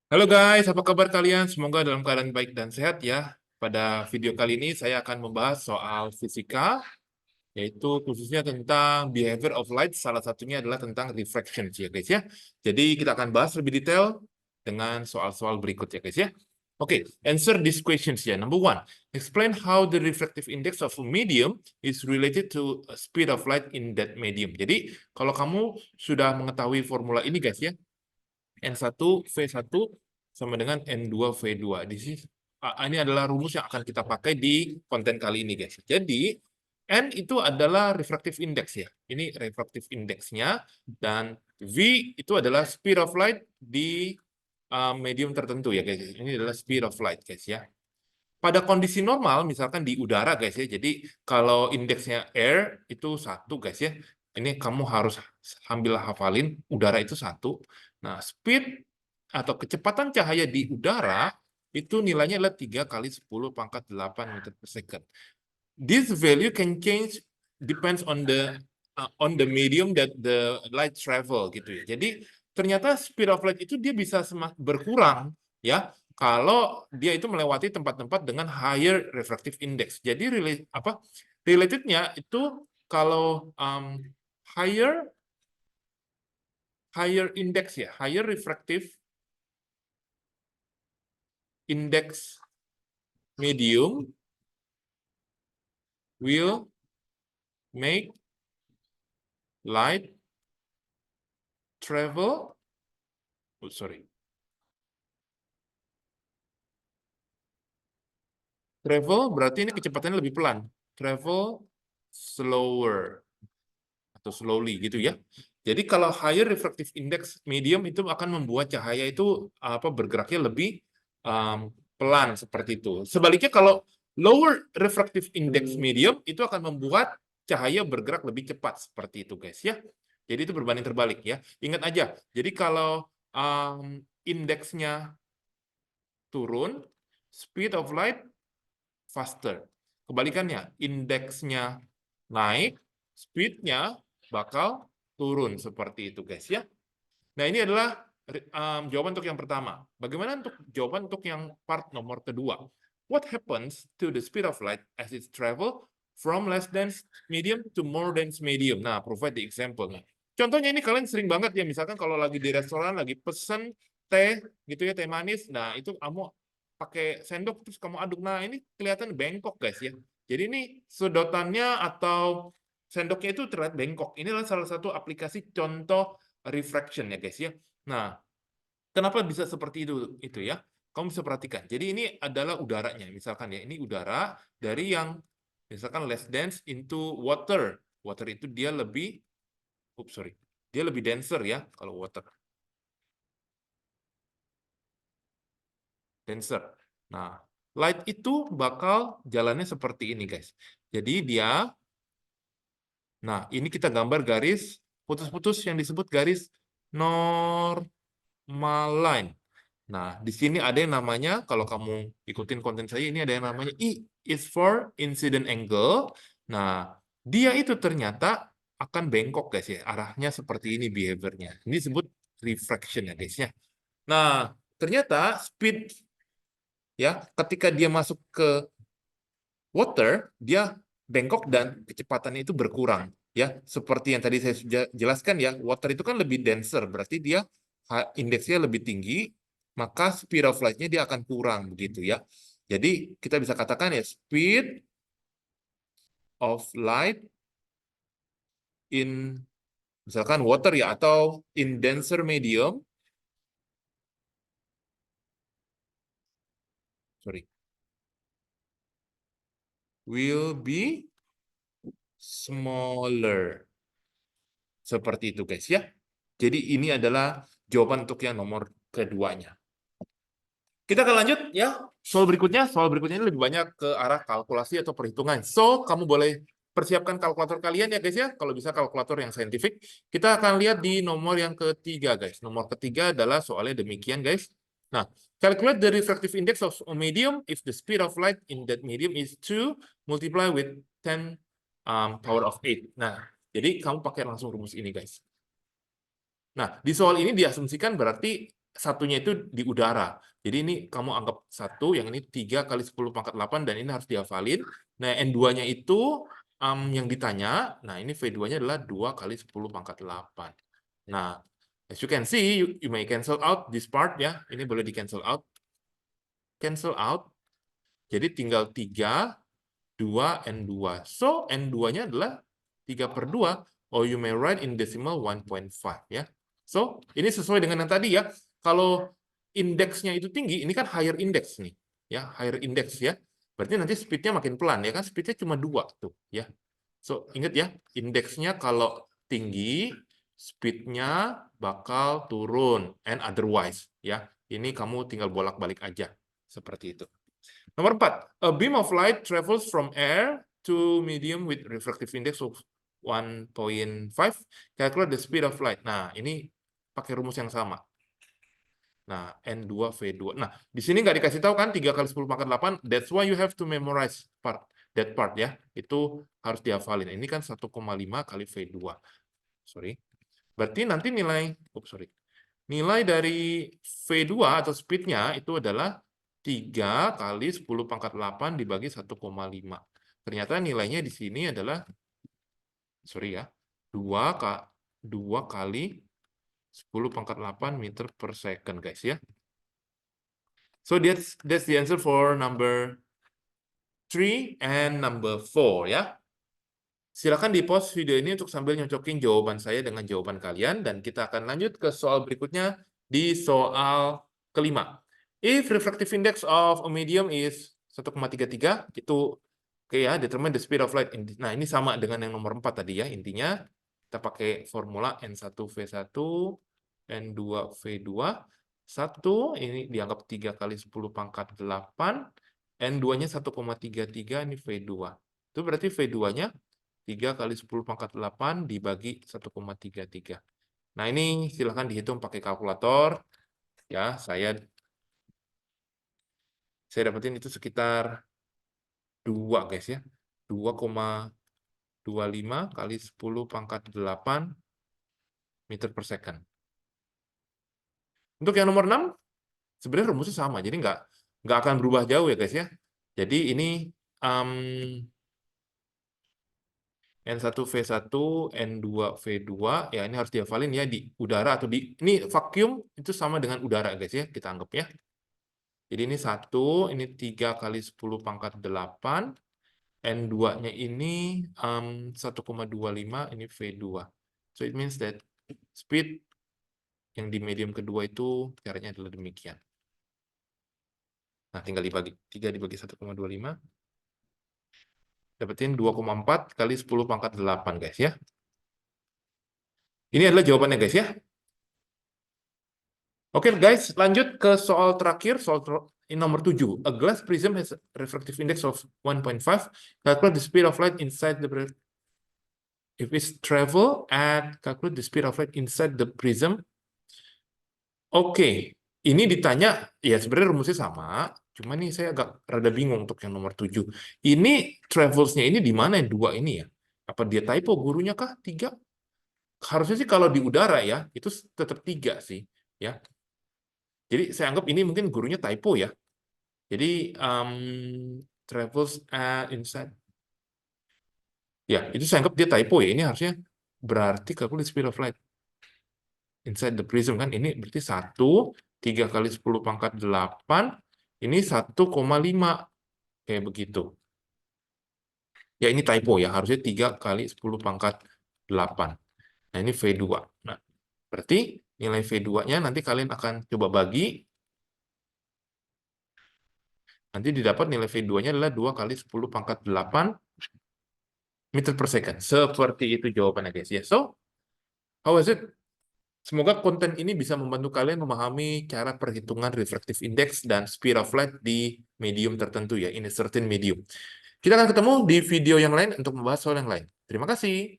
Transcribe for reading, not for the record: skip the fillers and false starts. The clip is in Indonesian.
Halo guys, apa kabar kalian? Semoga dalam keadaan baik dan sehat ya. Pada video kali ini saya akan membahas soal fisika, yaitu khususnya tentang behavior of light. Salah satunya adalah tentang refraction ya guys ya. Jadi kita akan bahas lebih detail dengan soal-soal berikut ya guys ya. Oke, answer these questions ya. Number one, explain how the refractive index of a medium is related to speed of light in that medium. Jadi kalau kamu sudah mengetahui formula ini guys ya, N1V1 sama dengan N2V2. Ini adalah rumus yang akan kita pakai di konten kali ini, guys. Jadi, N itu adalah refractive index ya. Ini refractive index-nya, dan V itu adalah speed of light di medium tertentu ya, guys. Ini adalah speed of light, guys ya. Pada kondisi normal, misalkan di udara, guys ya. Jadi, kalau indeksnya air itu 1, guys ya. Ini kamu harus ambil hafalin, udara itu 1. Nah, speed atau kecepatan cahaya di udara itu nilainya adalah 3 kali 10 pangkat 8 meter per second. This value can change depends on the medium that the light travel gitu ya. Jadi ternyata speed of light itu dia bisa berkurang ya kalau dia itu melewati tempat-tempat dengan higher refractive index. Jadi relatednya itu kalau higher index ya, higher refractive index medium will make light travel, travel berarti ini kecepatannya lebih pelan. Travel slower atau slowly gitu ya. Jadi kalau higher refractive index medium itu akan membuat cahaya itu bergeraknya lebih pelan seperti itu. Sebaliknya kalau lower refractive index medium itu akan membuat cahaya bergerak lebih cepat seperti itu guys ya. Jadi itu berbanding terbalik ya. Ingat aja. Jadi kalau indeksnya turun, speed of light faster. Kebalikannya, indeksnya naik, speed-nya bakal turun seperti itu, guys ya. Nah, ini adalah jawaban untuk yang pertama. Bagaimana untuk jawaban untuk yang part nomor kedua? What happens to the speed of light as it travel from less dense medium to more dense medium? Nah, provide the example. Nah, contohnya ini kalian sering banget ya, misalkan kalau lagi di restoran, lagi pesen teh, gitu ya, teh manis. Nah, itu kamu pakai sendok, terus kamu aduk. Nah, ini kelihatan bengkok, guys ya. Jadi ini sedotannya atau sendoknya itu terlihat bengkok. Ini adalah salah satu aplikasi contoh refraction ya, guys ya. Nah, kenapa bisa seperti itu ya? Kamu bisa perhatikan. Jadi ini adalah udaranya, misalkan ya. Ini udara dari yang misalkan less dense into water. Water itu dia lebih, dia lebih denser ya kalau water. Denser. Nah, light itu bakal jalannya seperti ini, guys. Jadi dia, nah ini kita gambar garis putus-putus yang disebut garis normal line. Nah, di sini ada yang namanya, kalau kamu ikutin konten saya, ini ada yang namanya I is for incident angle. Nah, dia itu ternyata akan bengkok, guys ya. Arahnya seperti ini behaviornya. Ini disebut refraction ya, guys ya. Nah, ternyata speed ya, ketika dia masuk ke water, dia bengkok dan kecepatannya itu berkurang. Ya, seperti yang tadi saya sudah jelaskan ya, water itu kan lebih denser, berarti dia indeksnya lebih tinggi, maka speed of light-nya dia akan kurang begitu ya. Jadi kita bisa katakan ya, speed of light in misalkan water ya, atau in denser medium, will be smaller. Seperti itu guys ya. Jadi ini adalah jawaban untuk yang nomor keduanya. Kita akan lanjut ya. Soal berikutnya ini lebih banyak ke arah kalkulasi atau perhitungan. So, kamu boleh persiapkan kalkulator kalian ya guys ya. Kalau bisa kalkulator yang saintifik. Kita akan lihat di nomor yang ketiga guys. Nomor ketiga adalah soalnya demikian guys. Nah, calculate the refractive index of a medium if the speed of light in that medium is 2 multiply with 10 power of 8. Nah, jadi kamu pakai langsung rumus ini guys. Nah, di soal ini diasumsikan berarti satunya itu di udara. Jadi ini kamu anggap 1, yang ini 3 kali 10 pangkat 8, dan ini harus dihafalin. Nah, N2-nya itu yang ditanya, nah ini V2-nya adalah 2 kali 10 pangkat 8. Nah, as you can see, you may cancel out this part ya. Ini boleh di-cancel out. Cancel out. Jadi tinggal 3, 2, N2. So, N2-nya adalah 3/2, or you may write in decimal 1.5 ya. So, ini sesuai dengan yang tadi ya. Kalau indeksnya itu tinggi, ini kan higher index nih, ya, higher index ya. Berarti nanti speed-nya makin pelan ya kan, speed-nya cuma 2 tuh ya. So, ingat ya, indeksnya kalau tinggi, speed-nya bakal turun, and otherwise ya. Ini kamu tinggal bolak-balik aja seperti itu. Nomor 4, a beam of light travels from air to medium with refractive index of 1.5. Calculate the speed of light. Nah, ini pakai rumus yang sama. Nah, N2 V2. Nah, di sini nggak dikasih tahu kan 3 kali 10 pangkat 8. That's why you have to memorize that part ya. Itu harus dihafalin. Ini kan 1,5 kali V2. Sorry. Berarti nanti nilai dari V2 atau speed-nya itu adalah 3 kali 10 pangkat 8 dibagi 1,5. Ternyata nilainya di sini adalah, 2 kali 10 pangkat 8 meter per second, guys ya. So that's the answer for number 3 and number 4 ya. Silakan di-pause video ini untuk sambil nyocokin jawaban saya dengan jawaban kalian, dan kita akan lanjut ke soal berikutnya di soal kelima. If refractive index of a medium is 1,33, itu oke ya, determine the speed of light. Nah, ini sama dengan yang nomor 4 tadi ya. Intinya kita pakai formula N1V1, N2V2. 1 ini dianggap 3 kali 10 pangkat 8, N2-nya 1,33, ini V2. Itu berarti V2-nya 3 kali 10 pangkat 8 dibagi 1,33. Nah, ini silahkan dihitung pakai kalkulator. Ya, saya dapetin itu sekitar 2, guys ya. 2,25 kali 10 pangkat 8 meter per second. Untuk yang nomor 6, sebenarnya rumusnya sama, jadi nggak akan berubah jauh ya, guys ya. Jadi ini N1V1, N2V2, ya ini harus dihafalin ya, di udara atau ini vacuum itu sama dengan udara, guys ya, kita anggap ya. Jadi ini 1, ini 3 kali 10 pangkat 8, N2-nya ini 1,25, ini V2. So it means that speed yang di medium kedua itu caranya adalah demikian. Nah, tinggal dibagi 3 dibagi 1,25. Dapetin 2,4 kali 10 pangkat 8, guys ya. Ini adalah jawabannya, guys ya. Oke, guys, lanjut ke soal terakhir, soal nomor 7. A glass prism has a refractive index of 1.5. Calculate the speed of light inside the prism. If it's travel at calculate the speed of light inside the prism. Oke, ini ditanya, ya sebenarnya rumusnya sama, cuma nih saya agak rada bingung untuk yang nomor 7. Ini travels-nya ini di mana yang 2 ini ya? Apa dia typo gurunya kah? 3? Harusnya sih kalau di udara ya, itu tetap 3 sih. Ya. Jadi saya anggap ini mungkin gurunya typo ya. Jadi travels inside. Ya, itu saya anggap dia typo ya. Ini harusnya berarti calculate speed of light inside the prism kan. Ini berarti 1, 3 kali 10 pangkat 8, ini 1,5. Kayak begitu. Ya, ini typo ya. Harusnya 3 kali 10 pangkat 8. Nah, ini V2. Nah, berarti nilai V2-nya nanti kalian akan coba bagi. Nanti didapat nilai V2-nya adalah 2 kali 10 pangkat 8 meter per second. Seperti itu jawabannya, guys. Ya, so, how is it? Semoga konten ini bisa membantu kalian memahami cara perhitungan refractive index dan speed of light di medium tertentu ya, in a certain medium. Kita akan ketemu di video yang lain untuk membahas soal yang lain. Terima kasih.